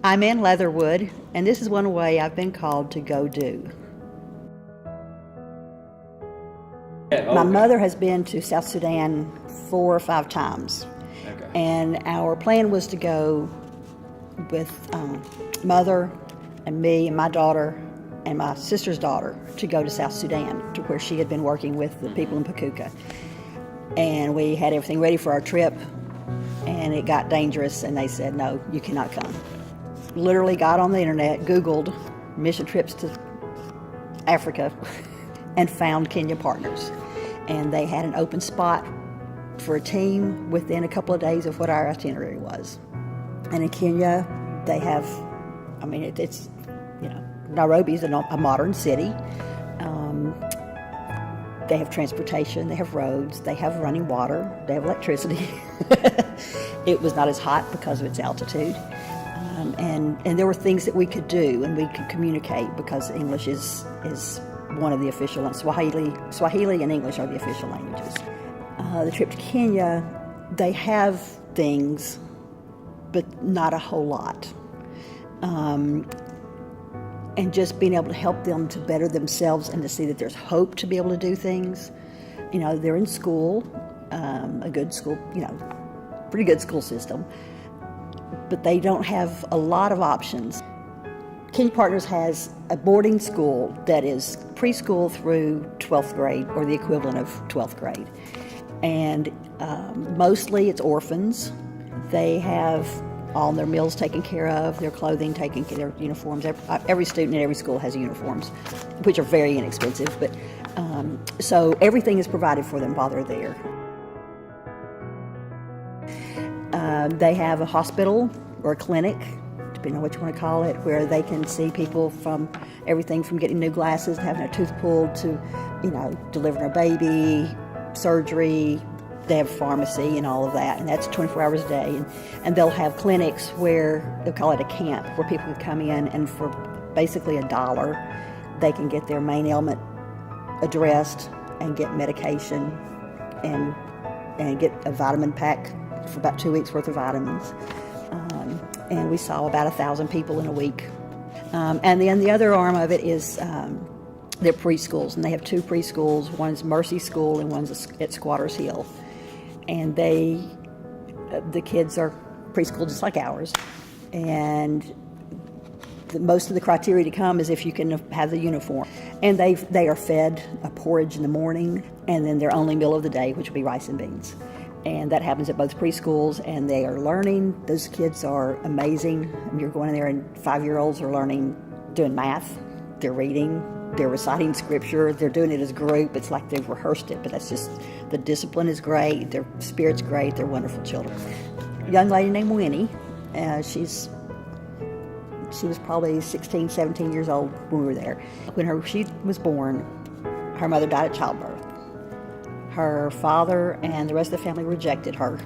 I'm in Leatherwood, and this is one way I've been called to go do. My mother has been to South Sudan 4 or 5 times. Okay. And our plan was to go with Mother and me and my daughter and my sister's daughter to go to South Sudan, to where she had been working with the people in Pakuka. And we had everything ready for our trip, and it got dangerous, and they said, no, you cannot come. Literally got on the internet, Googled mission trips to Africa, and found Kenya Partners. And they had an open spot for a team within a couple of days of what our itinerary was. And in Kenya, they have, it's, Nairobi's a modern city. They have transportation, they have roads, they have running water, they have electricity. It was not as hot because of its altitude. And there were things that we could do, and we could communicate, because English is one of the official, and Swahili and English are the official languages. The trip to Kenya, they have things, but not a whole lot. And just being able to help them to better themselves and to see that there's hope to be able to do things. They're in school, a good school, pretty good school system, but they don't have a lot of options. Kenya Partners has a boarding school that is preschool through 12th grade, or the equivalent of 12th grade. And mostly it's orphans. They have all their meals taken care of, their clothing taken care of, their uniforms. Every student in every school has uniforms, which are very inexpensive. But so everything is provided for them while they're there. They have a hospital or a clinic, depending on what you want to call it, where they can see people from everything from getting new glasses, to having a tooth pulled, to delivering a baby, surgery. They have pharmacy and all of that, and that's 24 hours a day. And they'll have clinics where, they'll call it a camp, where people can come in, and for basically $1, they can get their main ailment addressed and get medication and get a vitamin pack for about 2 weeks worth of vitamins. And we saw about 1,000 people in a week. And then the other arm of it is their preschools, and they have 2 preschools. One's Mercy School and one's at Squatters Hill. And the kids are preschool just like ours. And most of the criteria to come is if you can have the uniform. And they are fed a porridge in the morning, and then their only meal of the day, which will be rice and beans. And that happens at both preschools, and they are learning. Those kids are amazing. You're going in there, and 5-year-olds are doing math, they're reading, they're reciting scripture, they're doing it as a group. It's like they've rehearsed it, but that's just, the discipline is great, their spirit's great, they're wonderful children. A young lady named Winnie, she was probably 16, 17 years old when we were there. When she was born, her mother died at childbirth. Her father and the rest of the family rejected her.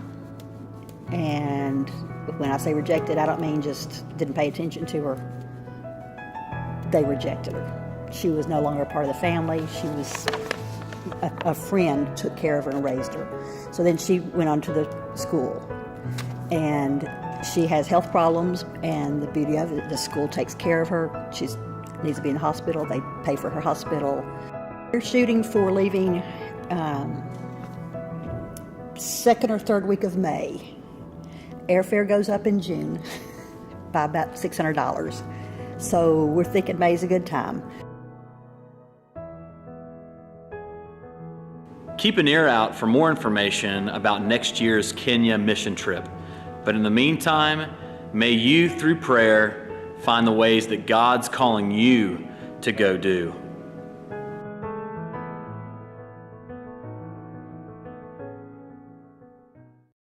And when I say rejected, I don't mean just didn't pay attention to her. They rejected her. She was no longer a part of the family. She was a friend, took care of her and raised her. So then she went on to the school. And she has health problems, and the beauty of it, the school takes care of her. She needs to be in the hospital. They pay for her hospital. They're shooting for leaving second or third week of May. Airfare goes up in June by about $600. So we're thinking May's a good time. Keep an ear out for more information about next year's Kenya mission trip. But in the meantime, may you, through prayer, find the ways that God's calling you to go do.